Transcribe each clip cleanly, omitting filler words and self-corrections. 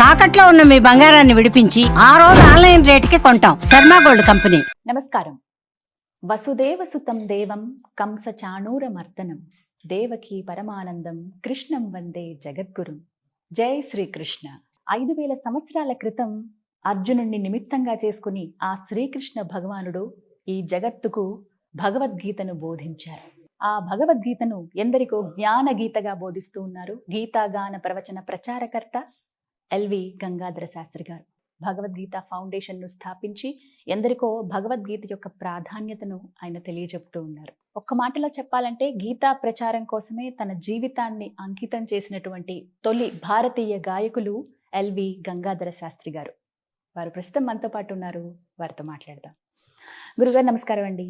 తాకట్లో ఉన్న మీ బంగారాన్ని విడిపించి ఆ రోజు ఆన్లైన్ రేటుకి కొంటాం. Sharma gold company. నమస్కారం. వసుదేవ సుతం దేవం కంస చాణూరమర్దనం దేవకీ పరమానందం కృష్ణం వందే జగద్గురుం. జై శ్రీకృష్ణ. 5000 సంవత్సరాల క్రితం అర్జునుడిని నిమిత్తంగా చేసుకుని ఆ శ్రీకృష్ణ భగవానుడు ఈ జగత్తుకు భగవద్గీతను బోధించారు. ఆ భగవద్గీతను ఎందరికో జ్ఞాన గీతగా బోధిస్తూ ఉన్నారు గీతాగాన ప్రవచన ప్రచారకర్త ఎల్వి గంగాధర శాస్త్రి గారు. భగవద్గీత ఫౌండేషన్ను స్థాపించి ఎందరికో భగవద్గీత యొక్క ప్రాధాన్యతను ఆయన తెలియజెప్తూ ఉన్నారు. ఒక్క మాటలో చెప్పాలంటే గీతా ప్రచారం కోసమే తన జీవితాన్ని అంకితం చేసినటువంటి తొలి భారతీయ గాయకులు ఎల్వి గంగాధర శాస్త్రి గారు. వారు ప్రస్తుతం మనతో పాటు ఉన్నారు. వారితో మాట్లాడదాం. గురుగారు నమస్కారం అండి.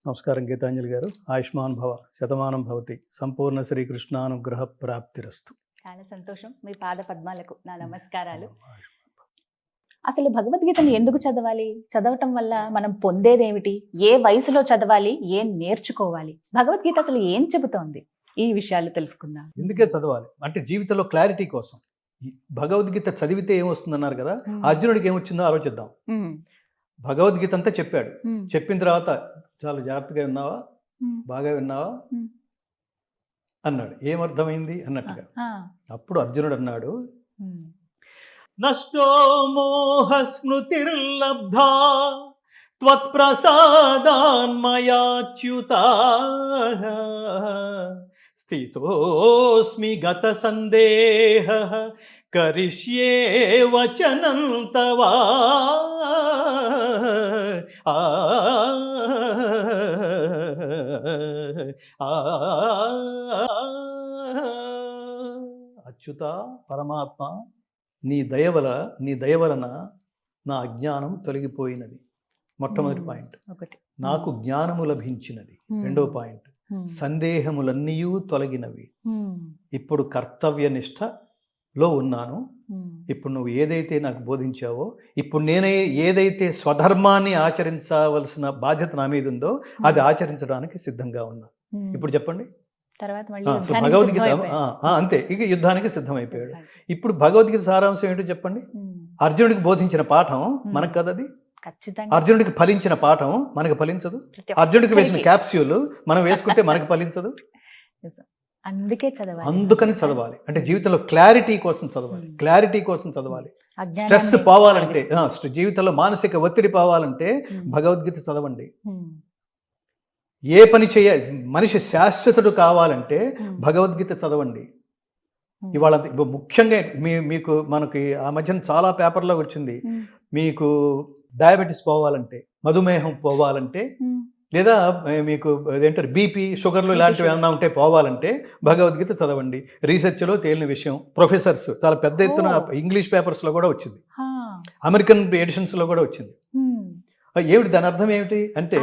నమస్కారం గీతాంజలి గారు. ఆయుష్మాన్ భవ, శతమానం భవతి, సంపూర్ణ శ్రీకృష్ణానుగ్రహ ప్రాప్తిరస్తు. చాలా సంతోషం. మీ పాద పద్మాలకు నా నమస్కారాలు. అసలు భగవద్గీతను ఎందుకు చదవాలి? చదవటం వల్ల మనం పొందేదేమిటి? ఏ వయసులో చదవాలి? ఏం నేర్చుకోవాలి? భగవద్గీత అసలు ఏం చెబుతోంది? ఈ విషయాలు తెలుసుకుందాం. ఎందుకే చదవాలి అంటే జీవితంలో క్లారిటీ కోసం. భగవద్గీత చదివితే ఏమొస్తుందన్నారు కదా, అర్జునుడికి ఏమొచ్చిందో ఆలోచిద్దాం. భగవద్గీత అంతా చెప్పాడు. చెప్పిన తర్వాత చాలా జాగ్రత్తగా విన్నావా, బాగా విన్నావా అన్నాడు. ఏమర్థమైంది అన్నట్టుగా. అప్పుడు అర్జునుడు అన్నాడు, నష్టో మోహ స్మృతిర్లబ్ధా త్వత్ప్రసాదాన్మయాచ్యుతా స్థితోస్మి గత సందేహ కరిష్యే వచనం తవా. అచ్యుత పరమాత్మ, నీ దయ వలన నా అజ్ఞానం తొలగిపోయినది. మొట్టమొదటి పాయింట్. నాకు జ్ఞానము లభించినది. రెండో పాయింట్, సందేహములన్నీయూ తొలగినవి. ఇప్పుడు కర్తవ్య నిష్టలో ఉన్నాను. ఇప్పుడు నువ్వు ఏదైతే నాకు బోధించావో, ఇప్పుడు నేనే ఏదైతే స్వధర్మాన్ని ఆచరించవలసిన బాధ్యత నా మీద ఉందో అది ఆచరించడానికి సిద్ధంగా ఉన్నా. ఇప్పుడు చెప్పండి. భగవద్గీత అంతే, ఇక యుద్ధానికి సిద్ధమైపోయాడు. ఇప్పుడు భగవద్గీత సారాంశం ఏంటో చెప్పండి. అర్జునుడికి బోధించిన పాఠం మనకు కదా, అది అర్జునుడికి ఫలించిన పాఠం మనకు ఫలించదు. అర్జునుడికి వేసిన క్యాప్స్యూల్ మనం వేసుకుంటే మనకు ఫలించదు. అందుకని చదవాలి. అంటే జీవితంలో క్లారిటీ కోసం చదవాలి. క్లారిటీ కోసం చదవాలి. స్ట్రెస్ పోవాలంటే, జీవితంలో మానసిక ఒత్తిడి పోవాలంటే భగవద్గీత చదవండి. ఏ పని మనిషి శాశ్వతుడు కావాలంటే భగవద్గీత చదవండి. ఇవాళ ముఖ్యంగా మనకి ఆ మధ్యన చాలా పేపర్లో వచ్చింది, మీకు డయాబెటీస్ పోవాలంటే, మధుమేహం పోవాలంటే, లేదా మీకు ఏంటారు బీపీ, షుగర్లు ఇలాంటివి ఏమన్నా ఉంటే పోవాలంటే భగవద్గీత చదవండి. రీసెర్చ్లో తేలిన విషయం. ప్రొఫెసర్స్ చాలా పెద్ద ఎత్తున ఇంగ్లీష్ పేపర్స్లో కూడా వచ్చింది, అమెరికన్ ఎడిషన్స్లో కూడా వచ్చింది. ఏమిటి దాని అర్థం ఏమిటి అంటే,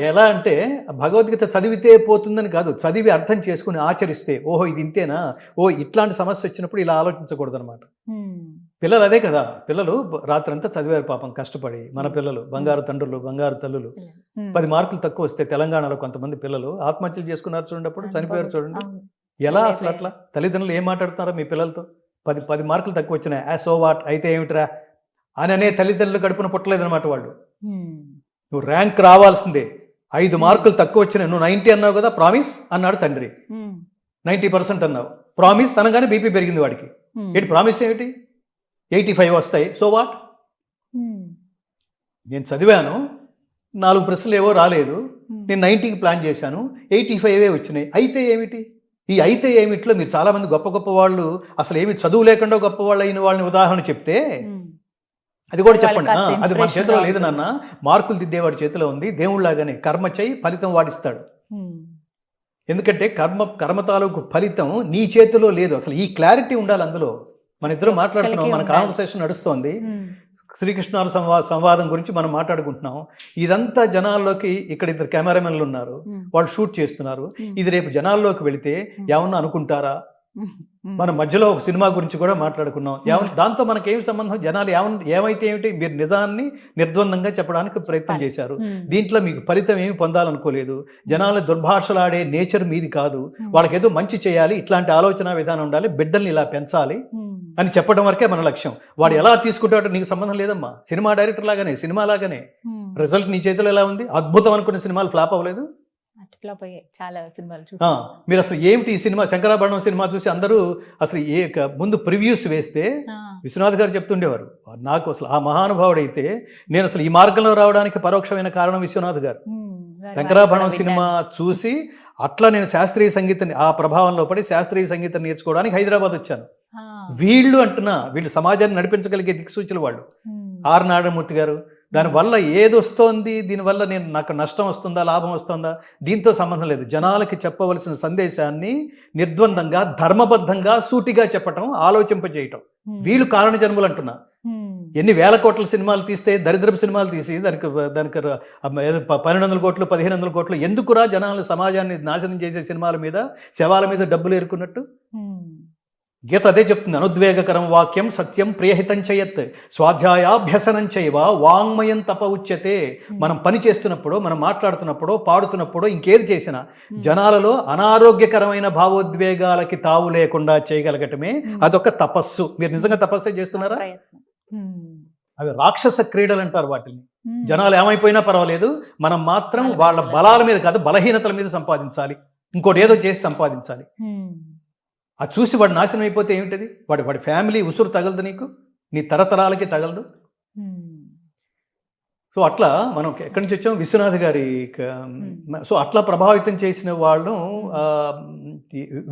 ఎలా అంటే భగవద్గీత చదివితే పోతుందని కాదు, చదివి అర్థం చేసుకుని ఆచరిస్తే, ఓహో ఇది ఇంతేనా, ఇట్లాంటి సమస్య వచ్చినప్పుడు ఇలా ఆలోచించకూడదు అనమాట. పిల్లలు అదే కదా, పిల్లలు రాత్రంతా చదివారు పాపం కష్టపడి. మన పిల్లలు బంగారు తండ్రులు, బంగారు తల్లులు. 10 మార్కులు తక్కువ వస్తే తెలంగాణలో కొంతమంది పిల్లలు ఆత్మహత్యలు చేసుకున్నారు చూడండి, చనిపోయారు చూడండి. ఎలా అసలు అట్లా? తల్లిదండ్రులు ఏం మాట్లాడుతున్నారో మీ పిల్లలతో? 10 మార్కులు తక్కువ వచ్చినాయి, సో వాట్ అయితే ఏమిట్రా అని అనే తల్లిదండ్రులు గడుపున పుట్టలేదనమాట వాళ్ళు. నువ్వు ర్యాంక్ రావాల్సిందే, 5 మార్కులు తక్కువ వచ్చినాయి, నువ్వు 90 అన్నావు కదా, ప్రామిస్ అన్నాడు తండ్రి. 90% అన్నావు, ప్రామిస్ అనగానే బీపీ పెరిగింది వాడికి. ఏంటి ప్రామిస్ ఏమిటి? 85 వస్తాయి, సో వాట్? నేను చదివాను, 4 ప్రశ్నలు ఏవో రాలేదు, నేను 90కి ప్లాన్ చేశాను, 85 వచ్చినాయి, అయితే ఏమిటి? ఈ అయితే ఏమిట్లో మీరు చాలా మంది గొప్ప గొప్ప వాళ్ళు, అసలు ఏమి చదువు లేకుండా గొప్ప వాళ్ళు అయిన వాళ్ళని ఉదాహరణ చెప్తే అది కూడా చెప్పండి. అది మన చేతిలో లేదు నాన్న, మార్కులు దిద్దేవాడి చేతిలో ఉంది. దేవుళ్ళలాగానే కర్మ చేయి, ఫలితం వాడిస్తాడు. ఎందుకంటే కర్మ తాలూకు ఫలితం నీ చేతిలో లేదు. అసలు ఈ క్లారిటీ ఉండాలి అందులో. మన ఇద్దరు మాట్లాడుతున్నాం, మన కాన్వర్సేషన్ నడుస్తోంది, శ్రీకృష్ణ సంవాదం గురించి మనం మాట్లాడుకుంటున్నాం. ఇదంతా జనాల్లోకి, ఇక్కడ 2 కెమెరామెన్లు ఉన్నారు, వాళ్ళు షూట్ చేస్తున్నారు. ఇది రేపు జనాల్లోకి వెళితే ఏమన్నా అనుకుంటారా? మనం మధ్యలో ఒక సినిమా గురించి కూడా మాట్లాడుకున్నాం. దాంతో మనకేం సంబంధం? జనాలు ఏమైతే ఏమిటి, మీరు నిజాన్ని నిర్ద్వందంగా చెప్పడానికి ప్రయత్నం చేశారు. దీంట్లో మీకు ఫలితం ఏమి పొందాలనుకోలేదు. జనాలు దుర్భాషలాడే నేచర్ మీది కాదు. వాళ్ళకి ఏదో మంచి చేయాలి, ఇట్లాంటి ఆలోచన విధానం ఉండాలి, బిడ్డల్ని ఇలా పెంచాలి అని చెప్పడం వరకే మన లక్ష్యం. వాడు ఎలా తీసుకుంటాడో నీకు సంబంధం లేదమ్మా. సినిమా డైరెక్టర్ లాగానే, సినిమా లాగానే రిజల్ట్ నీ చేతిలో ఎలా ఉంది? అద్భుతం అనుకున్న సినిమాలు ఫ్లాప్ అవ్వలేదు. చాలా సినిమాలు మీరు అసలు ఏమిటి ఈ సినిమా, శంకరాభరణం సినిమా చూసి అందరూ అసలు ముందు ప్రివ్యూస్ వేస్తే విశ్వనాథ్ గారు చెప్తుండేవారు, నాకు అసలు ఆ మహానుభావుడైతే నేను అసలు ఈ మార్గంలో రావడానికి పరోక్షమైన కారణం విశ్వనాథ్ గారు. శంకరాభరణం సినిమా చూసి అట్లా నేను శాస్త్రీయ సంగీతం, ఆ ప్రభావంలో పడి శాస్త్రీయ సంగీతం నేర్చుకోవడానికి హైదరాబాద్ వచ్చాను. వీళ్ళు సమాజాన్ని నడిపించగలిగే దిక్సూచులు వాళ్ళు. ఆర్ నారాయణమూర్తి గారు, దానివల్ల ఏది వస్తోంది, దీనివల్ల నాకు నష్టం వస్తుందా, లాభం వస్తుందా, దీంతో సంబంధం లేదు. జనాలకి చెప్పవలసిన సందేశాన్ని నిర్ద్వందంగా, ధర్మబద్ధంగా, సూటిగా చెప్పటం, ఆలోచింపజేయటం. వీళ్ళు కారణ జన్మలు అంటున్నా. ఎన్ని వేల కోట్ల సినిమాలు తీస్తే, దరిద్రపు సినిమాలు తీసి దానికి 1200 కోట్లు 1500 కోట్లు ఎందుకురా జనాలు సమాజాన్ని నాశనం చేసే సినిమాల మీద, శవాల మీద డబ్బులు ఏరుకున్నట్టు? గీత అదే చెప్తుంది. అనుద్వేగకరం వాక్యం సత్యం ప్రియహితం చేయత్ స్వాధ్యాయాభ్యసనం చేయవ వాంగ్మయం తప ఉచ్యతే. మనం పని చేస్తున్నప్పుడు, మనం మాట్లాడుతున్నప్పుడు, పాడుతున్నప్పుడు, ఇంకేది చేసినా జనాలలో అనారోగ్యకరమైన భావోద్వేగాలకి తావు లేకుండా చేయగలగటమే అదొక తపస్సు. మీరు నిజంగా తపస్సే చేస్తున్నారా? అవి రాక్షస క్రీడలు అంటారు వాటిని. జనాలు ఏమైపోయినా పర్వాలేదు, మనం మాత్రం వాళ్ళ బలాల మీద కాదు, బలహీనతల మీద సంపాదించాలి. ఇంకోటి ఏదో చేసి సంపాదించాలి. అది చూసి వాడు నాశనం అయిపోతే ఏమిటది? వాడి ఫ్యామిలీ ఉసురు తగలదు, నీకు నీ తరతరాలకి తగలదు. సో అట్లా మనం ఎక్కడి నుంచి వచ్చాం? విశ్వనాథ్ గారి. సో అట్లా ప్రభావితం చేసిన వాళ్ళు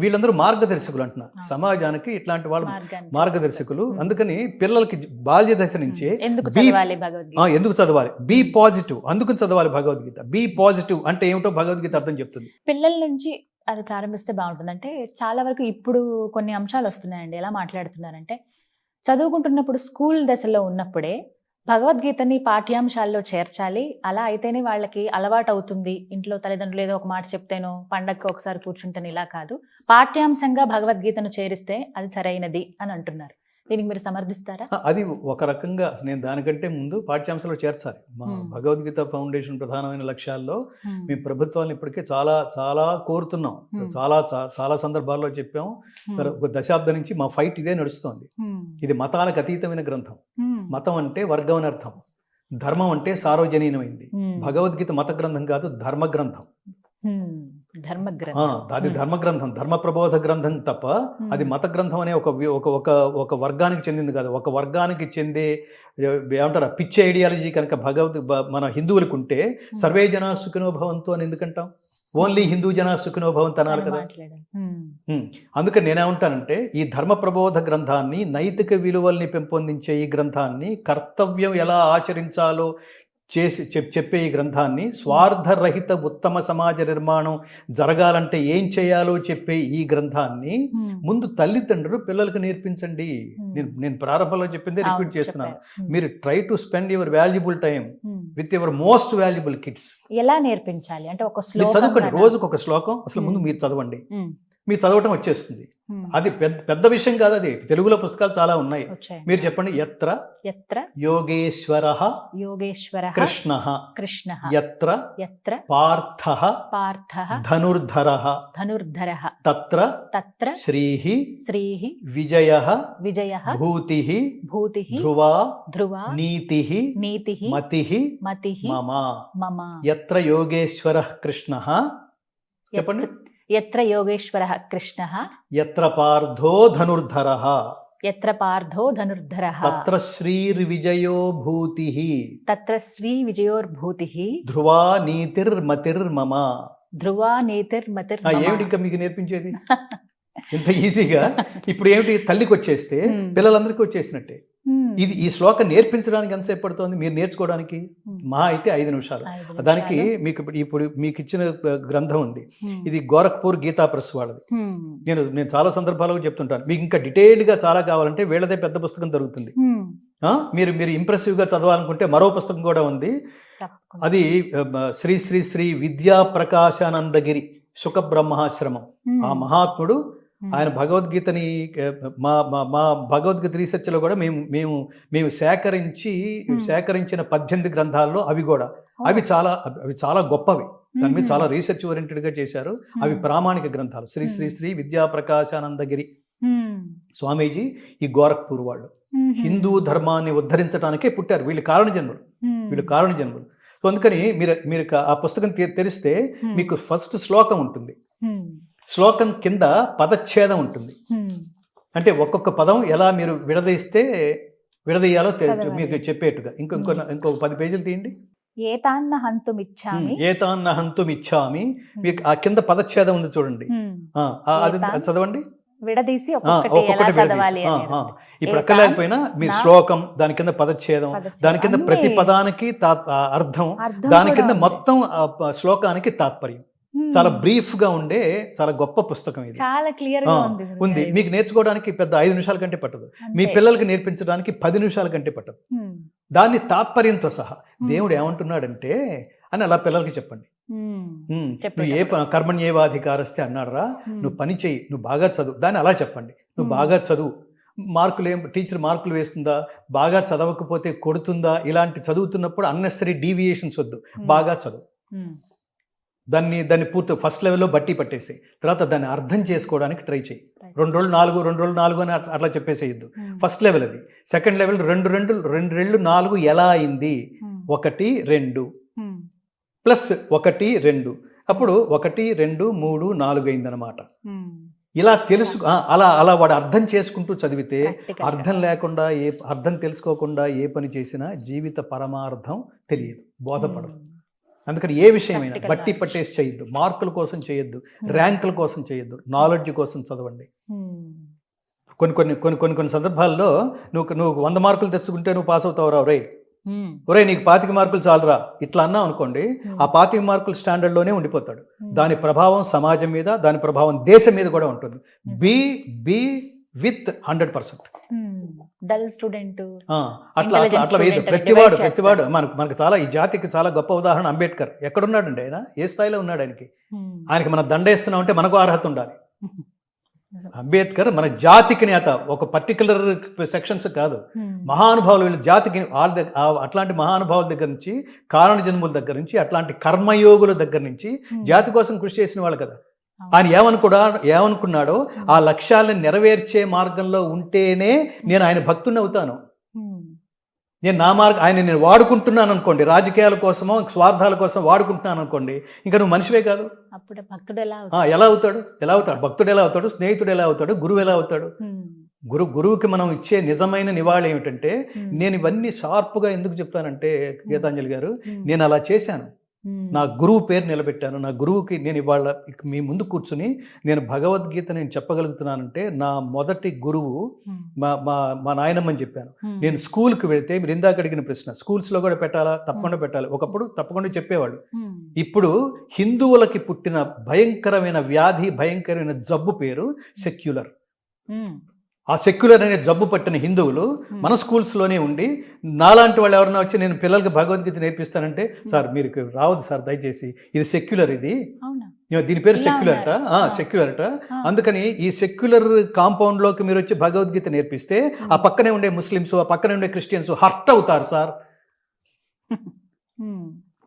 వీళ్ళందరూ మార్గదర్శకులు అంటున్నా. సమాజానికి ఇట్లాంటి వాళ్ళు మార్గదర్శకులు. అందుకని పిల్లలకి బాల్య దశ నుంచే ఎందుకు చదవాలి, బీ పాజిటివ్, అందుకని చదవాలి భగవద్గీత. బీ పాజిటివ్ అంటే ఏమిటో భగవద్గీత అర్థం చెప్తుంది. పిల్లల నుంచి అది ప్రారంభిస్తే బాగుంటుంది. అంటే చాలా వరకు ఇప్పుడు కొన్ని అంశాలు వస్తున్నాయండి. ఎలా మాట్లాడుతున్నారంటే, చదువుకుంటున్నప్పుడు స్కూల్ దశలో ఉన్నప్పుడే భగవద్గీతని పాఠ్యాంశాల్లో చేర్చాలి, అలా అయితేనే వాళ్ళకి అలవాటు అవుతుంది. ఇంట్లో తల్లిదండ్రులు ఏదో ఒక మాట చెప్తేనో, పండగకి ఒకసారి కూర్చుంటేనే, ఇలా కాదు, పాఠ్యాంశంగా భగవద్గీతను చేరిస్తే అది సరైనది అని అంటున్నారు. దీనికి మీరు సమర్థిస్తారా? అది ఒక రకంగా నేను దానికంటే ముందు పాఠ్యాంశాలు చేర్చాలి. మా భగవద్గీత ఫౌండేషన్ ప్రధానమైన లక్ష్యాల్లో మేము ప్రభుత్వాలను ఇప్పటికే చాలా చాలా కోరుతున్నాం. చాలా సందర్భాల్లో చెప్పాం. ఒక దశాబ్దం నుంచి మా ఫైట్ ఇదే నడుస్తోంది. ఇది మతాలకు అతీతమైన గ్రంథం. మతం అంటే వర్గం అని అర్థం, ధర్మం అంటే సార్వజనీనమైంది. భగవద్గీత మత గ్రంథం కాదు, ధర్మ గ్రంథం. అది ధర్మ గ్రంథం, ధర్మ ప్రబోధ గ్రంథం తప్ప అది మత గ్రంథం అనే ఒక వర్గానికి చెందింది కాదు. ఒక వర్గానికి చెందే ఏమంటారు పిచ్చి ఐడియాలజీ కనుక మన హిందువులకు ఉంటే సర్వే జనా సుఖినో భవంతు అని ఎందుకంటాం? ఓన్లీ హిందూ జనా సుఖినో భవంతు అనాలి కదా. అందుకని నేనేమంటానంటే, ఈ ధర్మ ప్రబోధ గ్రంథాన్ని, నైతిక విలువల్ని పెంపొందించే ఈ గ్రంథాన్ని, కర్తవ్యం ఎలా ఆచరించాలో చెప్పే ఈ గ్రంథాన్ని, స్వార్థరహిత ఉత్తమ సమాజ నిర్మాణం జరగాలంటే ఏం చేయాలో చెప్పే ఈ గ్రంథాన్ని ముందు తల్లిదండ్రులు పిల్లలకు నేర్పించండి. నేను ప్రారంభంలో చెప్పింది రిపీట్ చేస్తున్నాను. మీరు try to spend your valuable time with your most valuable kids. ఎలా నేర్పించాలి అంటే, ఒక శ్లోకం చదువుకోండి, రోజుకు ఒక శ్లోకం. అసలు ముందు మీరు చదవండి, మీరు చదవటం వచ్చేస్తుంది. అది పెద్ద విషయం కాదు. అది తెలుగులో పుస్తకాలు చాలా ఉన్నాయి. మీరు చెప్పండి. యత్ర యోగేశ్వరః కృష్ణః యత్ర పార్థః ధనుర్ధరః తత్ర శ్రీః విజయః భూతిః ధ్రువా నీతిః మతిః మమ. యత్ర యోగేశ్వరః కృష్ణః, చెప్పండి. యత్ర యోగేశ్వరః కృష్ణః యత్ర పార్థో ధనుర్ధరః తత్ర శ్రీర్విజయో భూతిః ధ్రువా నీతిర్మతిర్మమ. ఏమిటి ఇంకా మీకు నేర్పించేది? ఇంత ఈజీగా. ఇప్పుడు ఏమిటి, తల్లికి వచ్చేస్తే పిల్లలందరికీ వచ్చేసినట్టే. ఈ శ్లోకం నేర్పించడానికి ఎంతసేపు పడుతుంది? మీరు నేర్చుకోవడానికి మహా అయితే 5 నిమిషాలు. దానికి ఇప్పుడు మీకు ఇచ్చిన గ్రంథం ఉంది, ఇది గోరఖ్పూర్ గీతా ప్రెస్ వాళ్ళది. నేను చాలా సందర్భాల్లో చెప్తుంటాను, మీకు ఇంకా డీటెయిల్డ్ గా చాలా కావాలంటే వీళ్ళదే పెద్ద పుస్తకం దొరుకుతుంది. మీరు ఇంప్రెసివ్ గా చదవాలనుకుంటే మరో పుస్తకం కూడా ఉంది. అది శ్రీ శ్రీ శ్రీ విద్యా ప్రకాశానందగిరి సుఖ బ్రహ్మాశ్రమం. ఆ మహాత్ముడు ఆయన భగవద్గీతని మా మా మా భగవద్గీత రీసెర్చ్లో కూడా మేము సేకరించిన 18 గ్రంథాల్లో అవి చాలా గొప్పవి. దాని మీద చాలా రీసెర్చ్ ఓరియంటెడ్గా చేశారు. అవి ప్రామాణిక గ్రంథాలు. శ్రీ శ్రీ శ్రీ విద్యా ప్రకాశానందగిరి స్వామీజీ ఈ గోరఖ్పూర్ వాళ్ళు హిందూ ధర్మాన్ని ఉద్ధరించడానికే పుట్టారు. వీళ్ళు కారణ జన్మలు. సో అందుకని మీరు ఆ పుస్తకం తెరిస్తే మీకు ఫస్ట్ శ్లోకం ఉంటుంది. శ్లోకం కింద పదచ్ఛేదం ఉంటుంది. అంటే ఒక్కొక్క పదం ఎలా మీరు విడదీయాలో మీకు చెప్పేట్టుగా. ఇంకొక 10 పేజీలు తీయండి. ఏతాన్న హంతుమిచ్చామి. మీకు ఆ కింద పదచ్ఛేదం ఉంది చూడండి. అది చదవండి. విడదీసి ఒక్కొక్కటి చదవాలి. ఇప్పుడు అక్కర్లేకపోయినా మీరు శ్లోకం, దాని కింద పదచ్ఛేదం, దాని కింద ప్రతి పదానికి అర్థం, దాని కింద మొత్తం శ్లోకానికి తాత్పర్యం. చాలా బ్రీఫ్ గా ఉండే చాలా గొప్ప పుస్తకం ఇది. చాలా క్లియర్ గా ఉంది. మీకు నేర్చుకోవడానికి పెద్ద 5 నిమిషాల కంటే పట్టదు. మీ పిల్లలకి నేర్పించడానికి 10 నిమిషాల కంటే పట్టదు. దాన్ని తాత్పర్యంతో సహా దేవుడు ఏమంటున్నాడంటే అని అలా పిల్లలకి చెప్పండి. నువ్వు కర్మణ్యేవాధికారస్తే అన్నాడురా, నువ్వు పని చెయ్యి, నువ్వు బాగా చదువు, దాన్ని అలా చెప్పండి. నువ్వు బాగా చదువు, టీచర్ మార్కులు వేస్తుందా, బాగా చదవకపోతే కొడుతుందా, ఇలాంటి చదువుతున్నప్పుడు అన్నెసరీ డీవియేషన్స్ వద్దు, బాగా చదువు. దాన్ని పూర్తి ఫస్ట్ లెవెల్లో బట్టి పట్టేసి తర్వాత దాన్ని అర్థం చేసుకోవడానికి ట్రై చేయి. 2 రోజులు 4 అని అట్లా చెప్పేసేయద్దు. ఫస్ట్ లెవెల్ అది. సెకండ్ లెవెల్ 2 4 ఎలా అయింది, 1 2 ప్లస్ 1 2 అప్పుడు 1 2 3 4 అయిందనమాట. ఇలా అలా వాడు అర్థం చేసుకుంటూ చదివితే అర్థం లేకుండా అర్థం తెలుసుకోకుండా ఏ పని చేసినా జీవిత పరమార్థం తెలియదు, బోధపడదు. అందుకని ఏ విషయమైనా బట్టి పట్టేసి చేయొద్దు, మార్కుల కోసం చేయొద్దు, ర్యాంకుల కోసం చేయొద్దు, నాలెడ్జ్ కోసం చదవండి. కొన్ని సందర్భాల్లో నువ్వు 100 మార్కులు తెచ్చుకుంటే నువ్వు పాస్ అవుతావు రా, ఒరే నీకు 25 మార్కులు చాలురా ఇట్లా అన్నావు అనుకోండి, ఆ 25 మార్కుల స్టాండర్డ్లోనే ఉండిపోతాడు. దాని ప్రభావం సమాజం మీద, దాని ప్రభావం దేశం మీద కూడా ఉంటుంది. Be with 100%. డల్ స్టూడెంట్ అట్లా వేయదు. ప్రతివాడు మనకు చాలా, ఈ జాతికి చాలా గొప్ప ఉదాహరణ అంబేద్కర్. ఎక్కడున్నాడండి ఆయన, ఏ స్థాయిలో ఉన్నాడు? ఆయనకి మనం దండేస్తున్నాం అంటే మనకు అర్హత ఉండాలి. అంబేద్కర్ మన జాతికి నేత, ఒక పర్టికులర్ సెక్షన్స్ కాదు, మహానుభావులు వీళ్ళ జాతికి. అట్లాంటి మహానుభావుల దగ్గర నుంచి, కారణ జన్ముల దగ్గర నుంచి, అట్లాంటి కర్మయోగుల దగ్గర నుంచి జాతి కోసం కృషి చేసిన వాళ్ళు కదా. ఆయన ఏమనుకున్నాడో ఆ లక్ష్యాలను నెరవేర్చే మార్గంలో ఉంటేనే నేను ఆయన భక్తుని అవుతాను. నేను వాడుకుంటున్నాను అనుకోండి, రాజకీయాల కోసమో స్వార్థాల కోసం వాడుకుంటున్నాను అనుకోండి, ఇంకా నువ్వు మనిషివే కాదు. అప్పుడు భక్తుడు ఎలా అవుతాడు? భక్తుడు ఎలా అవుతాడు? స్నేహితుడు ఎలా అవుతాడు? గురువు ఎలా అవుతాడు? గురువుకి మనం ఇచ్చే నిజమైన నివాళి ఏమిటంటే, నేను ఇవన్నీ షార్ప్గా ఎందుకు చెప్తానంటే గీతాంజలి గారు, నేను అలా చేశాను. నా గురువు పేరు నిలబెట్టాను. నా గురువుకి నేను ఇవాళ మీ ముందు కూర్చుని నేను భగవద్గీత నేను చెప్పగలుగుతున్నానంటే నా మొదటి గురువు మా నాయనమ్మని చెప్పాను. నేను స్కూల్కి వెళ్తే, మీరు ఇందాక అడిగిన ప్రశ్న, స్కూల్స్లో కూడా పెట్టాలా? తప్పకుండా పెట్టాలి. ఒకప్పుడు తప్పకుండా చెప్పేవాళ్ళు. ఇప్పుడు హిందువులకి పుట్టిన భయంకరమైన వ్యాధి, భయంకరమైన జబ్బు పేరు సెక్యులర్. ఆ సెక్యులర్ అనే జబ్బు పట్టిన హిందువులు మన స్కూల్స్లోనే ఉండి, నాలాంటి వాళ్ళు ఎవరైనా వచ్చి నేను పిల్లలకి భగవద్గీత నేర్పిస్తానంటే, సార్ మీరు రావద్దు సార్ దయచేసి, ఇది సెక్యులర్, దీని పేరు సెక్యులర్ట. అందుకని ఈ సెక్యులర్ కాంపౌండ్లోకి మీరు వచ్చి భగవద్గీత నేర్పిస్తే ఆ పక్కనే ఉండే ముస్లిమ్స్, ఆ పక్కనే ఉండే క్రిస్టియన్స్ హర్ట్ అవుతారు సార్.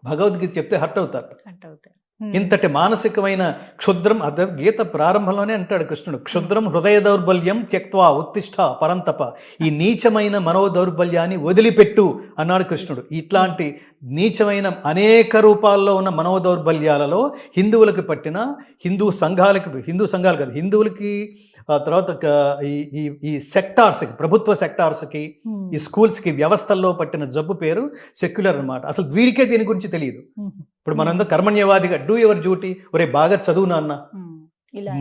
భగవద్గీత చెప్తే హర్ట్ అవుతారు. ఇంతటి మానసికమైన క్షుద్రం, అదే గీత ప్రారంభంలోనే అంటాడు కృష్ణుడు, క్షుద్రం హృదయ దౌర్బల్యం త్యక్త్వా ఉత్తిష్ట పరంతప. ఈ నీచమైన మనోదౌర్బల్యాన్ని వదిలిపెట్టు అన్నాడు కృష్ణుడు. ఇట్లాంటి నీచమైన అనేక రూపాల్లో ఉన్న మనోదౌర్బల్యాలలో హిందువులకు పట్టిన, హిందూ సంఘాలు కాదు, హిందువులకి తర్వాత ఈ సెక్టార్స్కి, ప్రభుత్వ సెక్టార్స్కి, ఈ స్కూల్స్కి, వ్యవస్థల్లో పట్టిన జబ్బు పేరు సెక్యులర్ అన్నమాట. అసలు వీడికే దీని గురించి తెలియదు. ఇప్పుడు మనందరూ కర్మణ్యవాదిగా డూ యువర్ డ్యూటీ, ఒరే బాగా చదువు నాన్న,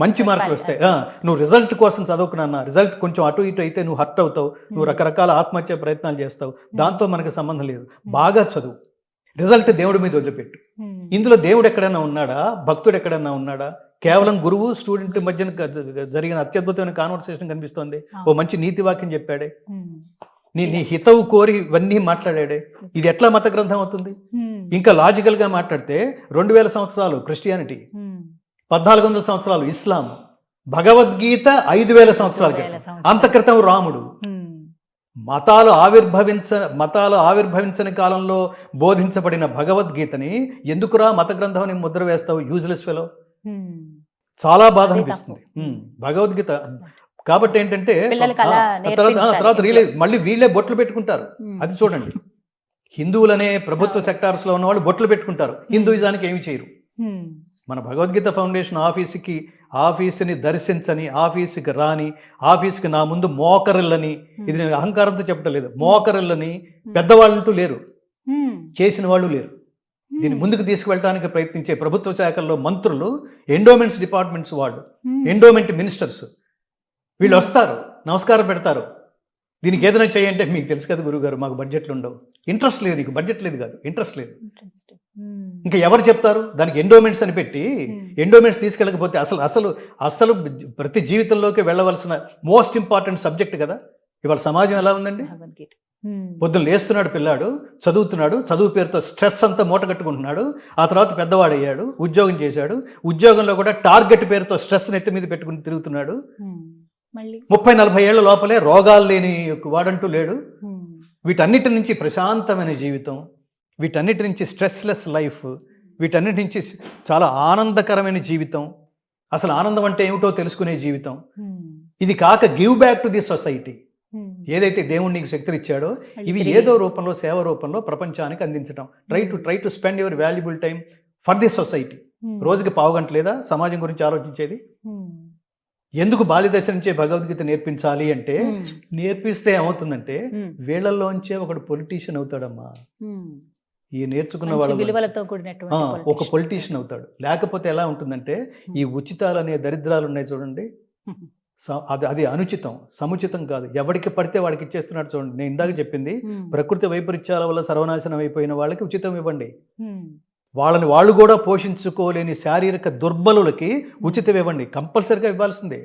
మంచి మార్కులు వస్తాయి, నువ్వు రిజల్ట్ కోసం చదువుకున్నా, రిజల్ట్ కొంచెం అటు ఇటు అయితే నువ్వు హర్ట్ అవుతావు, నువ్వు రకరకాల ఆత్మహత్య ప్రయత్నాలు చేస్తావు, దాంతో మనకు సంబంధం లేదు. బాగా చదువు, రిజల్ట్ దేవుడి మీద వదిలిపెట్టు. ఇందులో దేవుడు ఎక్కడైనా ఉన్నాడా? భక్తుడు ఎక్కడైనా ఉన్నాడా? కేవలం గురువు స్టూడెంట్ మధ్యన జరిగిన అత్యద్భుతమైన కాన్వర్సేషన్ కనిపిస్తోంది. ఓ మంచి నీతి వాక్యం చెప్పాడే, నీ హితవు కోరి ఇవన్నీ మాట్లాడాడే. ఇది ఎట్లా మత గ్రంథం అవుతుంది? ఇంకా లాజికల్ గా మాట్లాడితే 2000 సంవత్సరాలు క్రిస్టియానిటీ, 1400 సంవత్సరాలు ఇస్లాం, భగవద్గీత 5,000 సంవత్సరాల 5,000 క్రితం. సంవత్సరాలు. అంత క్రితం రాముడు. మతాలు ఆవిర్భవించని కాలంలో బోధించబడిన భగవద్గీతని ఎందుకురా మత గ్రంథం అని ముద్ర వేస్తావు, యూజ్లెస్ ఫెలో. చాలా బాధ అదే అనిపిస్తుంది. తప్పు. భగవద్గీత కాబట్టి ఏంటంటే పిల్లలకి అలా తర్వాత నేర్పించాలి. మళ్ళీ వీళ్ళే బొట్లు పెట్టుకుంటారు. అది చూడండి, హిందువులనే ప్రభుత్వ సెక్టార్స్ లో ఉన్న వాళ్ళు బొట్లు పెట్టుకుంటారు, హిందూయిజానికి ఏమి చేయరు. మన భగవద్గీత ఫౌండేషన్ ఆఫీసుని దర్శించని, ఆఫీసుకి రాని, ఆఫీసుకి నా ముందు మోకరిల్లని, ఇది నేను అహంకారంతో చెప్పడం లేదు, మోకరిల్లని పెద్దవాళ్ళంటూ లేరు, చేసిన వాళ్ళు లేరు. దీన్ని ముందుకు తీసుకువెళ్ళడానికి ప్రయత్నించే ప్రభుత్వ శాఖల్లో మంత్రులు, ఎండోమెంట్స్ డిపార్ట్మెంట్స్ వాళ్ళు, ఎండోమెంట్ మినిస్టర్స్ వీళ్ళు వస్తారు, నమస్కారం పెడతారు. దీనికి ఏదైనా చేయంటే మీకు తెలుసు కదా గురుగారు, మాకు బడ్జెట్లు ఉండవు. ఇంట్రెస్ట్ లేదు, నీకు బడ్జెట్ లేదు కాదు, ఇంట్రెస్ట్ లేదు. ఇంకా ఎవరు చెప్తారు? దానికి ఎండోమెంట్స్ అని పెట్టి ఎండోమెంట్స్ తీసుకెళ్ళకపోతే అసలు ప్రతి జీవితంలోకి వెళ్ళవలసిన మోస్ట్ ఇంపార్టెంట్ సబ్జెక్ట్ కదా. ఇవాళ సమాజం ఎలా ఉందండి? పొద్దున్న లేస్తున్నాడు పిల్లాడు, చదువుతున్నాడు, చదువు పేరుతో స్ట్రెస్ అంతా మూట కట్టుకుంటున్నాడు. ఆ తర్వాత పెద్దవాడయ్యాడు, ఉద్యోగం చేశాడు, ఉద్యోగంలో కూడా టార్గెట్ పేరుతో స్ట్రెస్ నెత్తి మీద పెట్టుకుని తిరుగుతున్నాడు. 30-40 ఏళ్ల లోపలే రోగాలు లేని వాడంటూ లేడు. వీటన్నిటి నుంచి ప్రశాంతమైన జీవితం, వీటన్నిటి నుంచి స్ట్రెస్లెస్ లైఫ్, వీటన్నిటి నుంచి చాలా ఆనందకరమైన జీవితం, అసలు ఆనందం అంటే ఏమిటో తెలుసుకునే జీవితం. ఇది కాక give back to the society. ఏదైతే దేవుడు నీకు శక్తిని ఇచ్చాడో ఇవి ఏదో రూపంలో, సేవ రూపంలో ప్రపంచానికి అందించడం. Try to spend your valuable time for the society. రోజుకి పావుగంట లేదా సమాజం గురించి ఆలోచించేది? ఎందుకు బాల్యదశ నుంచే భగవద్గీత నేర్పించాలి అంటే, నేర్పిస్తే ఏమవుతుందంటే వీళ్ళల్లోంచే ఒకడు పొలిటీషియన్ అవుతాడమ్మా. ఈ నేర్చుకున్న వాళ్ళ ఒక పొలిటీషియన్ అవుతాడు. లేకపోతే ఎలా ఉంటుందంటే, ఈ ఉచితాలు అనే దరిద్రాలు ఉన్నాయి చూడండి, అది అనుచితం, సముచితం కాదు. ఎవరికి పడితే వాడికి ఇచ్చేస్తున్నాడు చూడండి. నేను ఇందాక చెప్పింది, ప్రకృతి వైపరీత్యాల వల్ల సర్వనాశనం అయిపోయిన వాళ్ళకి ఉచితం ఇవ్వండి. వాళ్ళని వాళ్ళు కూడా పోషించుకోలేని శారీరక దుర్బలులకి ఉచితం ఇవ్వండి, కంపల్సరిగా ఇవ్వాల్సిందే.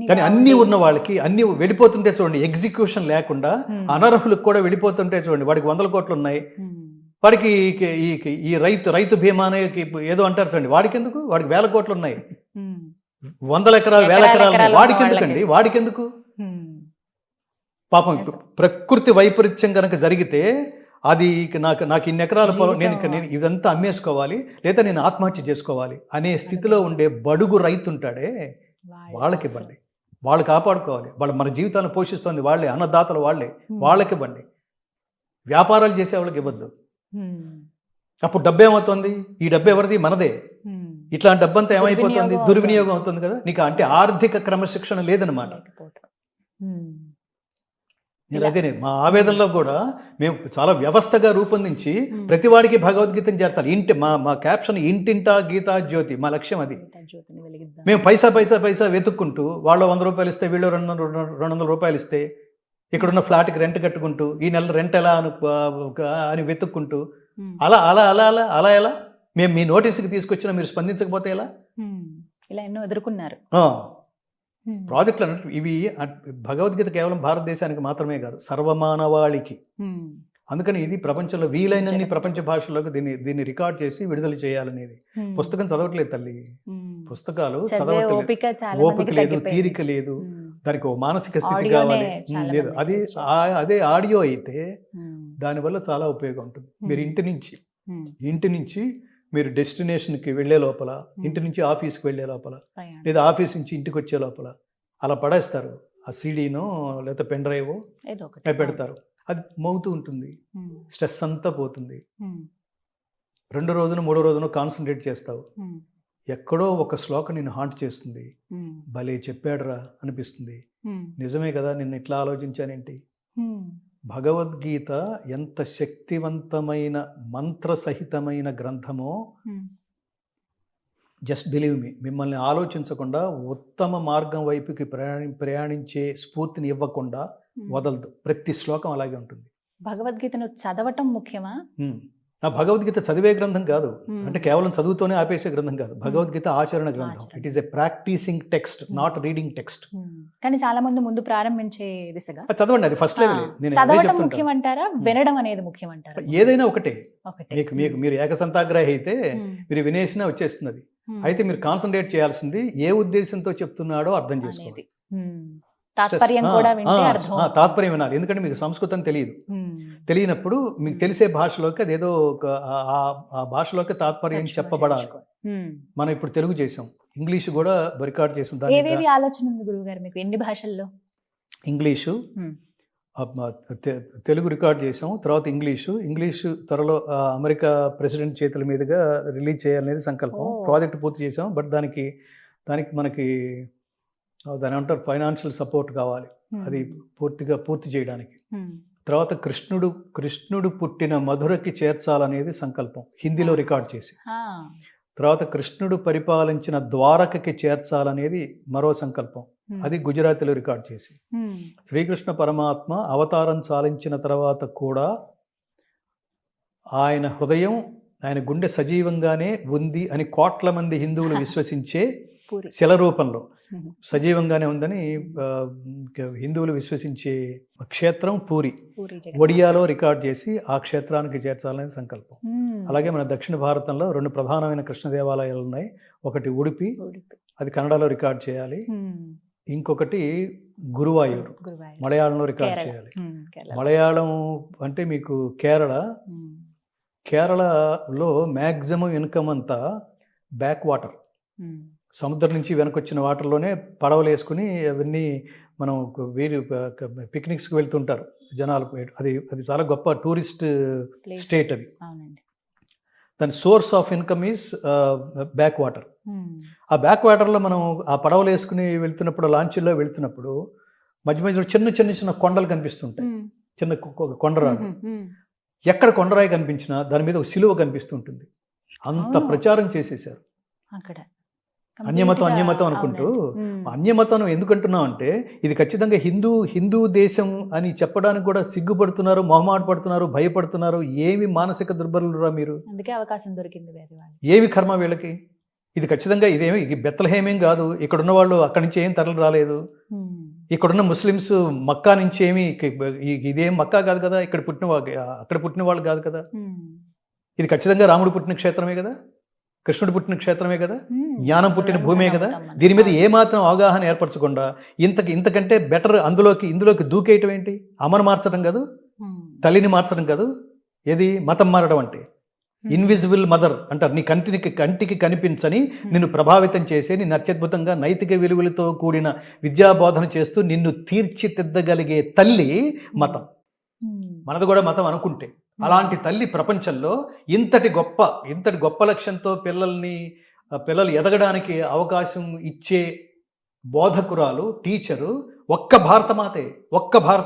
కానీ అన్నీ ఉన్న వాళ్ళకి అన్నీ వెళ్ళిపోతుంటే చూడండి, ఎగ్జిక్యూషన్ లేకుండా అనర్హులకు కూడా వెళ్ళిపోతుంటే చూడండి. వాడికి 100 కోట్లు ఉన్నాయి, వాడికి ఈ రైతు బీమానే ఏదో అంటారు చూడండి, వాడికి ఎందుకు? వాడికి 1000 కోట్లు ఉన్నాయి, 100 ఎకరాలు 1000 ఎకరాలు, వాడికి ఎందుకండి? వాడికి ఎందుకు? పాపం ప్రకృతి వైపరీత్యం కనుక జరిగితే అది నాకు ఇన్ని ఎకరాల పొలం, నేను ఇదంతా అమ్మేసుకోవాలి, లేదా నేను ఆత్మహత్య చేసుకోవాలి అనే స్థితిలో ఉండే బడుగు రైతు ఉంటాడే, వాళ్ళకి ఇవ్వండి. వాళ్ళు కాపాడుకోవాలి, వాళ్ళు మన జీవితాలను పోషిస్తుంది వాళ్ళే, అన్నదాతలు వాళ్ళే, వాళ్ళకి ఇవ్వండి. వ్యాపారాలు చేసే వాళ్ళకి ఇవ్వద్దు. అప్పుడు డబ్బు ఏమవుతుంది? ఈ డబ్బు ఎవరిది? మనదే. ఇట్లాంటి డబ్బంతా ఏమైపోతుంది? దుర్వినియోగం అవుతుంది కదా. నీకు అంటే ఆర్థిక క్రమశిక్షణ లేదనమాట. అదే మా ఆవేదనలో కూడా మేము చాలా వ్యవస్థగా రూపొందించి ప్రతివాడికి భగవద్గీతను చేర్చాలి. మా క్యాప్షన్ ఇంటింటా గీతా జ్యోతి, మా లక్ష్యం అది. మేము పైసా వెతుక్కుంటూ, వాళ్ళు 100 రూపాయలు ఇస్తే, వీళ్ళు 200 రూపాయలు ఇస్తే, ఇక్కడున్న ఫ్లాట్కి రెంట్ కట్టుకుంటూ, ఈ నెల రెంట్ ఎలా అని వెతుక్కుంటూ, అలా అలా అలా అలా అలా ఎలా మేము మీ నోటీసుకి తీసుకొచ్చినా మీరు స్పందించకపోతే ఎలా? ఇలా ఎన్నో ఎదుర్కొన్నారు ప్రాజెక్టులు అన్నట్టు. ఇవి భగవద్గీత కేవలం భారతదేశానికి మాత్రమే కాదు, సర్వమానవాళికి. అందుకని ఇది ప్రపంచంలో వీలైనన్ని ప్రపంచ భాషల్లోకి దీన్ని రికార్డ్ చేసి విడుదల చేయాలనేది. పుస్తకం చదవట్లేదు తల్లి, పుస్తకాలు చదవట్లేదు, ఓపిక లేదు, తీరిక లేదు, దానికి ఓ మానసిక స్థితి కావాలి, లేదు. అదే ఆడియో అయితే దానివల్ల చాలా ఉపయోగం ఉంటుంది. మీరు ఇంటి నుంచి మీరు డెస్టినేషన్కి వెళ్ళే లోపల, ఇంటి నుంచి ఆఫీస్కి వెళ్ళే లోపల, లేదా ఆఫీస్ నుంచి ఇంటికి వచ్చే లోపల అలా పడేస్తారు. ఆ సీడీనో లేదా పెన్ డ్రైవో పెడతారు, అది మోగుతూ ఉంటుంది, స్ట్రెస్ అంతా పోతుంది. 2 రోజున 3 రోజున కాన్సన్ట్రేట్ చేస్తావు, ఎక్కడో ఒక శ్లోకం నిన్ను హాంట్ చేస్తుంది, భలే చెప్పాడురా అనిపిస్తుంది. నిజమే కదా, నిన్ను ఇట్లా ఆలోచించానేంటి. భగవద్గీత ఎంత శక్తివంతమైన మంత్రసహితమైన గ్రంథమో, జస్ట్ బిలీవ్ మీ, మిమ్మల్ని ఆలోచించకుండా ఉత్తమ మార్గం వైపుకి ప్రయాణించే స్ఫూర్తిని ఇవ్వకుండా వదలదు. ప్రతి శ్లోకం అలాగే ఉంటుంది. భగవద్గీతను చదవటం ముఖ్యమా? ఆ భగవద్గీత చదివే గ్రంథం కాదు, అంటే కేవలం చదువుతోనే ఆపేసే గ్రంథం కాదు. భగవద్గీత ఆచరణ గ్రంథం. It is a practising text, not reading text. కానీ చాలా మంది ముందు ప్రారంభించే దిశగా చదవండి, అది ఫస్ట్ లెవెల్. చదవడం ముఖ్యమంటారా, వినడం అనేది ముఖ్యమంటారా? ఏదైనా ఒకటే. మీరు ఏకసంతాగ్రహి అయితే మీరు వినేసినా వచ్చేస్తుంది. అది అయితే మీరు కాన్సన్ట్రేట్ చేయాల్సింది ఏ ఉద్దేశంతో చెప్తున్నాడో అర్థం చేసుకోండి. తాత్పర్యం కూడా వింటే అర్థం. తాత్పర్యం వినాలి, ఎందుకంటే మీకు సంస్కృతం తెలియదు. తెలియనప్పుడు మీకు తెలిసే భాషలోకి అదేదో ఆ భాషలోకి తాత్పర్యం చెప్పబడాలి. మనం ఇప్పుడు తెలుగు చేసాం, ఇంగ్లీష్ కూడా రికార్డ్ చేసాం. ఏవేవి ఆలోచన ఉంది గురువు గారు మీకు? ఎన్ని భాషల్లో? ఇంగ్లీషు, తెలుగు రికార్డ్ చేసాం, తర్వాత ఇంగ్లీషు త్వరలో అమెరికా ప్రెసిడెంట్ చేతుల మీదుగా రిలీజ్ చేయాలనేది సంకల్పం. ప్రాజెక్ట్ పూర్తి చేసాం, బట్ దానికి మనకి దాని ఏమంటారు, ఫైనాన్షియల్ సపోర్ట్ కావాలి అది పూర్తి చేయడానికి. తర్వాత కృష్ణుడు పుట్టిన మధురకి చేర్చాలనేది సంకల్పం, హిందీలో రికార్డ్ చేసి. తర్వాత కృష్ణుడు పరిపాలించిన ద్వారకకి చేర్చాలనేది మరో సంకల్పం, అది గుజరాతీలో రికార్డ్ చేసి. శ్రీకృష్ణ పరమాత్మ అవతారం చాలించిన తర్వాత కూడా ఆయన హృదయం, ఆయన గుండె సజీవంగానే ఉంది అని కోట్ల మంది హిందువులు విశ్వసించే శిల రూపంలో సజీవంగానే ఉందని హిందువులు విశ్వసించే క్షేత్రం పూరి, ఒడియాలో రికార్డ్ చేసి ఆ క్షేత్రానికి చేర్చాలనేది సంకల్పం. అలాగే మన దక్షిణ భారతంలో 2 ప్రధానమైన కృష్ణ దేవాలయాలు ఉన్నాయి. ఒకటి ఉడిపి, అది కన్నడలో రికార్డ్ చేయాలి. ఇంకొకటి గురువాయూర్, మలయాళంలో రికార్డ్ చేయాలి. మలయాళం అంటే మీకు కేరళలో మ్యాక్సిమం ఇన్కమ్ అంతా బ్యాక్ వాటర్, సముద్రం నుంచి వెనకొచ్చిన వాటర్లోనే పడవలు వేసుకుని అవన్నీ మనం పిక్నిక్స్కి వెళ్తుంటారు జనాలు. అది చాలా గొప్ప టూరిస్ట్ స్టేట్. అది దాని source of income is back water. ఆ బ్యాక్ వాటర్లో మనం ఆ పడవలు వేసుకుని వెళ్తున్నప్పుడు, లాంచీల్లో వెళ్తున్నప్పుడు మధ్య మధ్యలో చిన్న కొండలు కనిపిస్తుంటాయి, చిన్న కొండరాడు. ఎక్కడ కొండరాయి కనిపించినా దాని మీద ఒక సిలువ కనిపిస్తుంటుంది. అంత ప్రచారం చేసేసారు అక్కడ. అన్యమతం అనుకుంటూ. అన్యమతం ఎందుకంటున్నాం అంటే ఇది ఖచ్చితంగా హిందూ దేశం అని చెప్పడానికి కూడా సిగ్గుపడుతున్నారు, మొహమాట పడుతున్నారు, భయపడుతున్నారు. ఏమి మానసిక దుర్బలురా మీరు, అందుకే అవకాశం దొరికింది. ఏమి కర్మ వీళ్ళకి. ఇది ఖచ్చితంగా ఇది బెత్లహేమేం కాదు. ఇక్కడున్న వాళ్ళు అక్కడి నుంచి ఏం తరలి రాలేదు. ఇక్కడున్న ముస్లిమ్స్ మక్కా నుంచి ఇదేం మక్కా కాదు కదా, అక్కడ పుట్టిన వాళ్ళు కాదు కదా. ఇది ఖచ్చితంగా రాముడు పుట్టిన క్షేత్రమే కదా, కృష్ణుడు పుట్టిన క్షేత్రమే కదా, జ్ఞానం పుట్టిన భూమే కదా. దీని మీద ఏమాత్రం అవగాహన ఏర్పరచకుండా ఇంతకంటే బెటర్ ఇందులోకి దూకేయటం ఏంటి? అమ్మను మార్చడం కాదు, తల్లిని మార్చడం కాదు, ఏది మతం మారడం అంటే. ఇన్విజిబుల్ మదర్ అంటారు. నీ కంటికి కనిపించని, నిన్ను ప్రభావితం చేసే, నిన్ను అత్యద్భుతంగా నైతిక విలువలతో కూడిన విద్యాబోధన చేస్తూ నిన్ను తీర్చిదిద్దగలిగే తల్లి మతం. మనది కూడా మతం అనుకుంటే. అలాంటి తల్లి ప్రపంచంలో ఇంతటి గొప్ప లక్ష్యంతో పిల్లలు ఎదగడానికి అవకాశం ఇచ్చే బోధకురాలు, టీచరు ఒక్క భారతమాతే,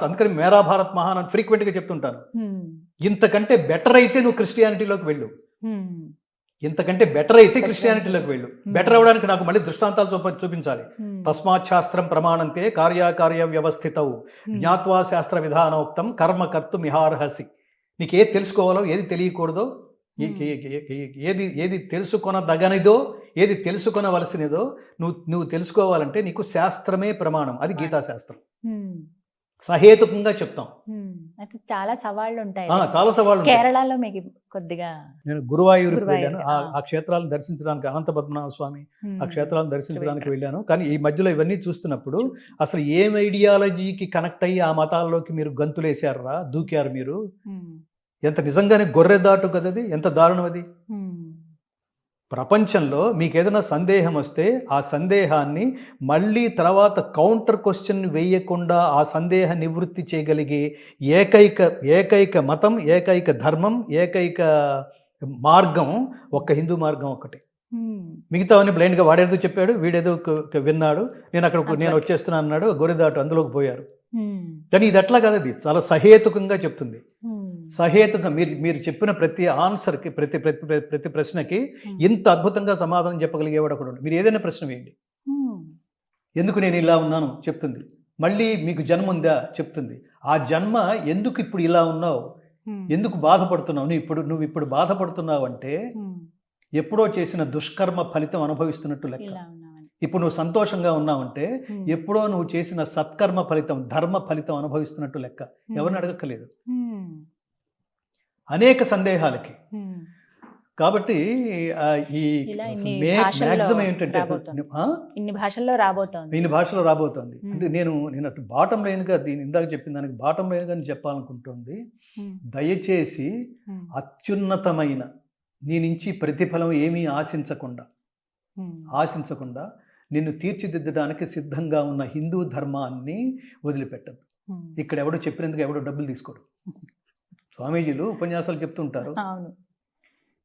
అందుకని మేరా భారత్ మహాన్ అని ఫ్రీక్వెంట్గా చెప్తుంటాను. ఇంతకంటే బెటర్ అయితే నువ్వు క్రిస్టియానిటీలోకి వెళ్ళు, ఇంతకంటే బెటర్ అయితే క్రిస్టియానిటీలోకి వెళ్ళు. బెటర్ అవడానికి నాకు మళ్ళీ దృష్టాంతాలు చూపించాలి. తస్మాత్ శాస్త్రం ప్రమాణంతే కార్యకార్య వ్యవస్థితవు జ్ఞాత్వా శాస్త్ర విధానోక్తం కర్మ కర్తుమిహార్హసి. నీకు ఏది తెలుసుకోవాలో, ఏది తెలియకూడదో, ఏది తెలుసుకొనదగనిదో, ఏది తెలుసుకొనవలసినదో నువ్వు తెలుసుకోవాలంటే నీకు శాస్త్రమే ప్రమాణం. అది గీతాశాస్త్రం. సహేతుకంగా చెప్తాం. చాలా సవాళ్ళు ఉంటాయి. చాలా సవాళ్ళు. కేరళలో మీకు కొద్దిగా నేను గురువాయూరుకి వెళ్ళాను. ఆ క్షేత్రాలను దర్శించడానికి, అనంత పద్మనాభ స్వామి ఆ క్షేత్రాలను దర్శించడానికి వెళ్ళాను. కానీ ఈ మధ్యలో ఇవన్నీ చూస్తున్నప్పుడు అసలు ఏం ఐడియాలజీకి కనెక్ట్ అయ్యి ఆ మతాల్లోకి మీరు గంతులేశారా, దూకారు మీరు? ఎంత నిజంగానే గొర్రెదాటు కదది, ఎంత దారుణం అది. ప్రపంచంలో మీకు ఏదైనా సందేహం వస్తే ఆ సందేహాన్ని మళ్ళీ తర్వాత కౌంటర్ క్వశ్చన్ వేయకుండా ఆ సందేహ నివృత్తి చేయగలిగే ఏకైక మతం, ఏకైక ధర్మం, ఏకైక మార్గం ఒక్క హిందూ మార్గం ఒక్కటే. మిగతావన్నీ బ్లైండ్గా వాడేదో చెప్పాడు, వీడేదో విన్నాడు, నేను వచ్చేస్తున్నాను అన్నాడు, గొర్రెదాటు అందులోకి పోయారు. కానీ ఇది అట్లా కాదు, అది చాలా సహేతుకంగా చెప్తుంది. సహేతుకంగా మీరు చెప్పిన ప్రతి ఆన్సర్కి, ప్రతి ప్రశ్నకి ఇంత అద్భుతంగా సమాధానం చెప్పగలిగేవాడు ఒకడు. మీరు ఏదైనా ప్రశ్న వేయండి, ఎందుకు నేను ఇలా ఉన్నాను చెప్తుంది. మళ్ళీ మీకు జన్మ ఉందా చెప్తుంది. ఆ జన్మ ఎందుకు ఇప్పుడు ఇలా ఉన్నావు, ఎందుకు బాధపడుతున్నావు, నువ్వు ఇప్పుడు బాధపడుతున్నావు అంటే ఎప్పుడో చేసిన దుష్కర్మ ఫలితం అనుభవిస్తున్నట్టు లెక్క. ఇప్పుడు నువ్వు సంతోషంగా ఉన్నావంటే ఎప్పుడో నువ్వు చేసిన సత్కర్మ ఫలితం, ధర్మ ఫలితం అనుభవిస్తున్నట్టు లెక్క. ఎవరిని అడగక్కర్లేదు. అనేక సందేహాలకి కాబట్టి ఈ ఇలా ఇన్ని మ్యాక్సిమం భాషల్లో ఏంటంటే రాబోతోంది. ఇన్ని భాషల్లో రాబోతోంది. ఇన్ని భాషలో రాబోతోంది. అంటే నేను అటు బాటం లైన్గా దీని ఇందాక చెప్పిన దానికి బాటం లైన్గా నేను చెప్పాలనుకుంటుంది, దయచేసి అత్యున్నతమైన నీ నుంచి ప్రతిఫలం ఏమీ ఆశించకుండా నిన్ను తీర్చిదిద్దడానికి సిద్ధంగా ఉన్న హిందూ ధర్మాన్ని వదిలిపెట్టద్దు. ఇక్కడ ఎవడో చెప్పినందుకు ఎవడో డబ్బులు తీసుకోడు. స్వామీజీలు ఉపన్యాసాలు చెప్తుంటారు,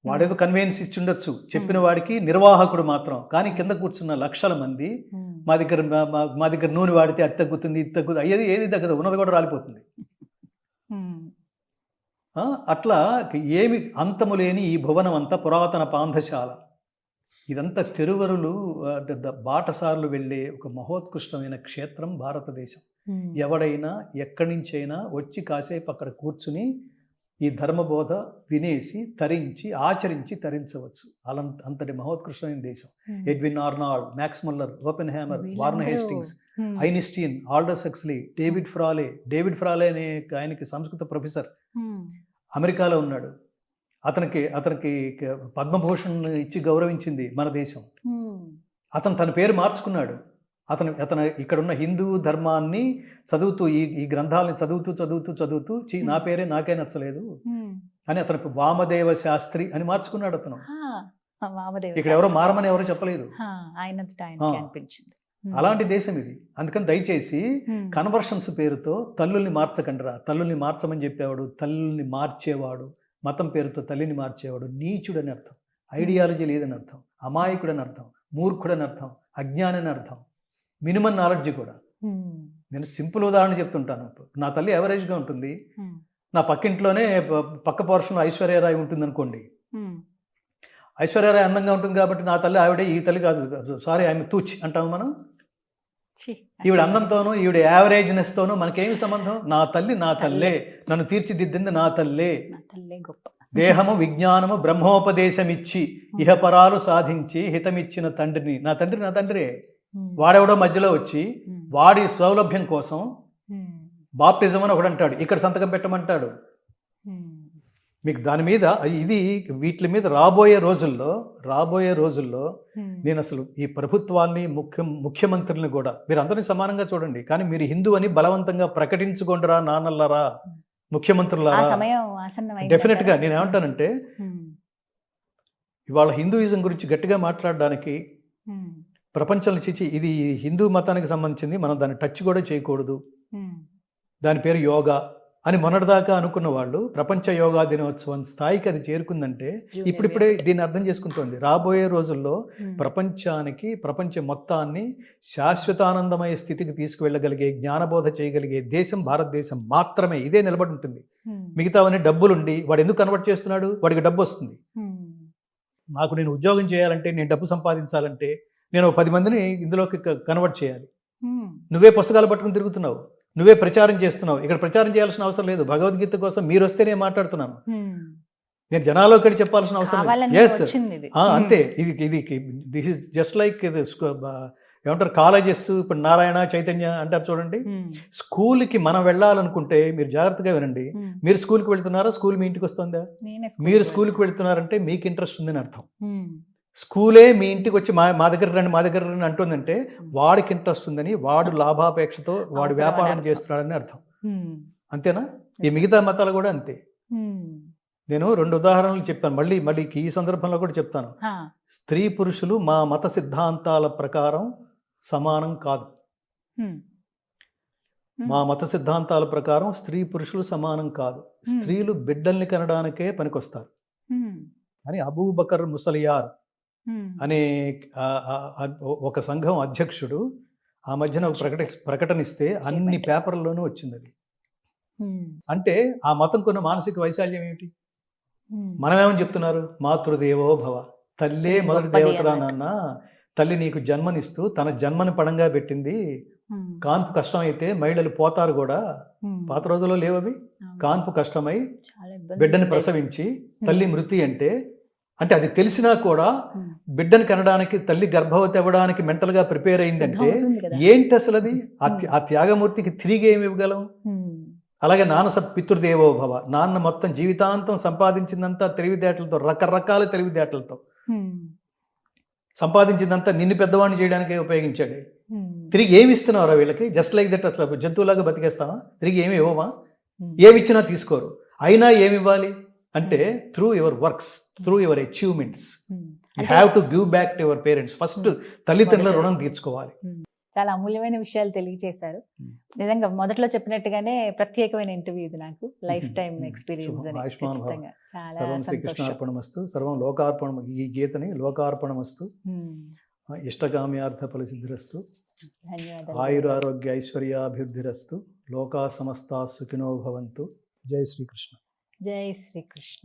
వాడేదో కన్వీనియన్స్ ఇచ్చి ఉండొచ్చు, చెప్పిన వాడికి నిర్వాహకుడు మాత్రం. కానీ కింద కూర్చున్న లక్షల మంది మా దగ్గర నూనె వాడితే అది తగ్గుతుంది, ఇది తగ్గుతుంది, ఏది తగ్గదు, ఉన్నది కూడా రాలిపోతుంది. అట్లా ఏమి అంతము లేని ఈ భువనం అంతా పురాతన పాంధశాల, ఇదంతా తిరువరులు బాటసార్లు వెళ్ళే ఒక మహోత్కృష్టమైన క్షేత్రం భారతదేశం. ఎవడైనా ఎక్కడి నుంచైనా వచ్చి కాసేపు అక్కడ కూర్చుని ఈ ధర్మబోధ వినేసి తరించి ఆచరించి తరించవచ్చు. అంతటి మహోత్కృష్టమైన దేశం. Edwin Arnold, max Muller, open hammer, Warner Hastings, Einstein, Aldous Huxley, David ఫ్రాలే అనే ఆయనకి సంస్కృత ప్రొఫెసర్ అమెరికాలో ఉన్నాడు. అతనికి పద్మభూషణ్ ఇచ్చి గౌరవించింది మన దేశం. అతను తన పేరు మార్చుకున్నాడు. అతను ఇక్కడున్న హిందూ ధర్మాన్ని చదువుతూ ఈ గ్రంథాలని చదువుతూ నా పేరే నాకే నచ్చలేదు అని అతను వామదేవ శాస్త్రి అని మార్చుకున్నాడు. అతను ఇక్కడ ఎవరో మారమని ఎవరో చెప్పలేదు. అలాంటి దేశం ఇది. అందుకని దయచేసి కన్వర్షన్స్ పేరుతో తల్లుల్ని మార్చకండిరా. తల్లుల్ని మార్చమని చెప్పేవాడు, తల్లుల్ని మార్చేవాడు, మతం పేరుతో తల్లిని మార్చేవాడు నీచుడని అర్థం, ఐడియాలజీ లేదని అర్థం, అమాయకుడని అర్థం, మూర్ఖుడని అర్థం, అజ్ఞానని అర్థం, మినిమం నాలెడ్జ్ కూడా. నేను సింపుల్ ఉదాహరణ చెప్తుంటాను. నా తల్లి యావరేజ్గా ఉంటుంది, నా పక్కింట్లోనే పక్క పోర్షన్లో ఐశ్వర్యరాయ్ ఉంటుంది అనుకోండి. ఐశ్వర్యరాయ్ అందంగా ఉంటుంది కాబట్టి నా తల్లి ఆవిడే, ఈ తల్లి కాదు, సారీ ఆమె తూచ్ అంటాము మనం. ఈవిడ అందంతోనూ ఈవిడ యావరేజ్నెస్తోనూ మనకేమి సంబంధం? నా తల్లే, నన్ను తీర్చిదిద్దింది నా తల్లే. దేహము విజ్ఞానము బ్రహ్మోపదేశమిచ్చి ఇహపరాలు సాధించి హితమిచ్చిన తండ్రిని. నా తండ్రే. వాడెవడో మధ్యలో వచ్చి వాడి సౌలభ్యం కోసం బాప్టిజం అని ఒకడు అంటాడు, ఇక్కడ సంతకం పెట్టమంటాడు. మీకు దాని మీద వీటి మీద రాబోయే రోజుల్లో నేను అసలు ఈ ప్రభుత్వాన్ని ముఖ్యమంత్రుల్ని కూడా మీరు అందరినీ సమానంగా చూడండి. కానీ మీరు హిందూ అని బలవంతంగా ప్రకటించుకోండిరా నాన్నల్లారా, ముఖ్యమంత్రులారా. డెఫినెట్ గా నేను ఏమంటానంటే, ఇవాళ హిందూయిజం గురించి గట్టిగా మాట్లాడడానికి ప్రపంచంలో ఇది హిందూ మతానికి సంబంధించింది, మనం దాన్ని టచ్ కూడా చేయకూడదు, దాని పేరు యోగా అని మొన్నటిదాకా అనుకున్న వాళ్ళు ప్రపంచ యోగా దినోత్సవం స్థాయికి అది చేరుకుందంటే ఇప్పుడిప్పుడే దీన్ని అర్థం చేసుకుంటోంది. రాబోయే రోజుల్లో ప్రపంచ మొత్తాన్ని శాశ్వతానందమయ స్థితికి తీసుకువెళ్ళగలిగే, జ్ఞానబోధ చేయగలిగే దేశం భారతదేశం మాత్రమే. ఇదే నిలబడి ఉంటుంది. మిగతావన్నీ డబ్బులుండి వాడు ఎందుకు కన్వర్ట్ చేస్తున్నాడు? వాడికి డబ్బు వస్తుంది. నేను ఉద్యోగం చేయాలంటే, నేను డబ్బు సంపాదించాలంటే నేను 10 మందిని ఇందులోకి కన్వర్ట్ చేయాలి. నువ్వే పుస్తకాలు పట్టుకుని తిరుగుతున్నావు, నువ్వే ప్రచారం చేస్తున్నావు. ఇక్కడ ప్రచారం చేయాల్సిన అవసరం లేదు. భగవద్గీత కోసం మీరు వస్తే నేను మాట్లాడుతున్నాను. నేను జనాల్లోకి వెళ్ళి చెప్పాల్సిన అవసరం లేదు. అంతే. దిస్ ఇస్ జస్ట్ లైక్ ఏమంటారు కాలేజెస్. ఇప్పుడు నారాయణ, చైతన్య అంటారు చూడండి. స్కూల్కి మనం వెళ్ళాలనుకుంటే మీరు జాగ్రత్తగా వినండి. మీరు స్కూల్కి వెళ్తున్నారా? స్కూల్ మీ ఇంటికి వస్తుందా? మీరు స్కూల్కి వెళ్తున్నారంటే మీకు ఇంట్రెస్ట్ ఉందని అర్థం. స్కూలే మీ ఇంటికి వచ్చి మా దగ్గర రండి అంటుందంటే వాడికి ఇంట్రెస్ట్ ఉందని, వాడు లాభాపేక్షతో వాడు వ్యాపారం చేస్తున్నాడని అర్థం. అంతేనా? ఈ మిగతా మతాలు కూడా అంతే. నేను 2 ఉదాహరణలు చెప్పాను, మళ్ళీ ఈ సందర్భంలో కూడా చెప్తాను. స్త్రీ పురుషులు మా మత సిద్ధాంతాల ప్రకారం సమానం కాదు. మా మత సిద్ధాంతాల ప్రకారం స్త్రీ పురుషులు సమానం కాదు. స్త్రీలు బిడ్డల్ని కనడానికే పనికొస్తారు అని అబూబకర్ ముసలియార్ అనే ఒక సంఘం అధ్యక్షుడు ఆ మధ్యన ప్రకటన ఇస్తే అన్ని పేపర్లలోనూ వచ్చింది. అది అంటే ఆ మతం కొన్న మానసిక వైశాల్యం ఏమిటి? మనమేమని చెప్తున్నారు? మాతృదేవో భవ, తల్లే మొదటి దేవతరా నాన్న. తల్లి నీకు జన్మనిస్తూ తన జన్మని పడంగా పెట్టింది. కాన్పు కష్టమైతే మహిళలు పోతారు కూడా. పాత రోజుల్లో లేవవి. కాన్పు కష్టమై బిడ్డని ప్రసవించి తల్లి మృతి అంటే అది తెలిసినా కూడా బిడ్డను కనడానికి, తల్లి గర్భవతి అవ్వడానికి మెంటల్గా ప్రిపేర్ అయిందంటే ఏంటి అసలు అది? ఆ త్యాగమూర్తికి తిరిగి ఏమి ఇవ్వగలం? అలాగే నాన్న పితృదేవో భవ, నాన్న మొత్తం జీవితాంతం సంపాదించిందంతా తెలివితేటలతో, రకరకాల తెలివితేటలతో సంపాదించిందంతా నిన్ను పెద్దవాడిని చేయడానికే ఉపయోగించాడు. తిరిగి ఏమి ఇస్తున్నావురా వీళ్ళకి? జస్ట్ లైక్ దట్, అట్లా జంతువులాగా బతికేస్తావా? తిరిగి ఏమి ఇవ్వవా? ఏమి ఇచ్చినా తీసుకోరు. అయినా ఏమి ఇవ్వాలి అంటే through your works, through your achievements you have to give back to your parents. First తల్లిదండ్రుల రుణం తీర్చుకోవాలి. చాలా అమూల్యమైన విషయాలు తెలియజేశారు. నిజంగా మొదట్లో చెప్పినట్టుగానే ప్రత్యేకమైన ఇంటర్వ్యూ ఇది, నాకు లైఫ్ టైం ఎక్స్పీరియన్స్ అని. ఆయుష్మాన్ భవ. ఖచ్చితంగా చాలా సర్వం సంతోషం. శ్రీకృష్ణార్పణమస్తు, సర్వం లోకార్పణం. ఈ గీతని లోకార్పణమస్తు, ఇష్టకామ్యార్థ ఫలసిద్ధిరస్తు, ధన్యవాదాలు. ఆయురారోగ్య ఐశ్వర్యాభివృద్ధిరస్తు, లోకా సమస్తా సుఖినో భవంతు. జై శ్రీకృష్ణ. జై శ్రీకృష్ణ.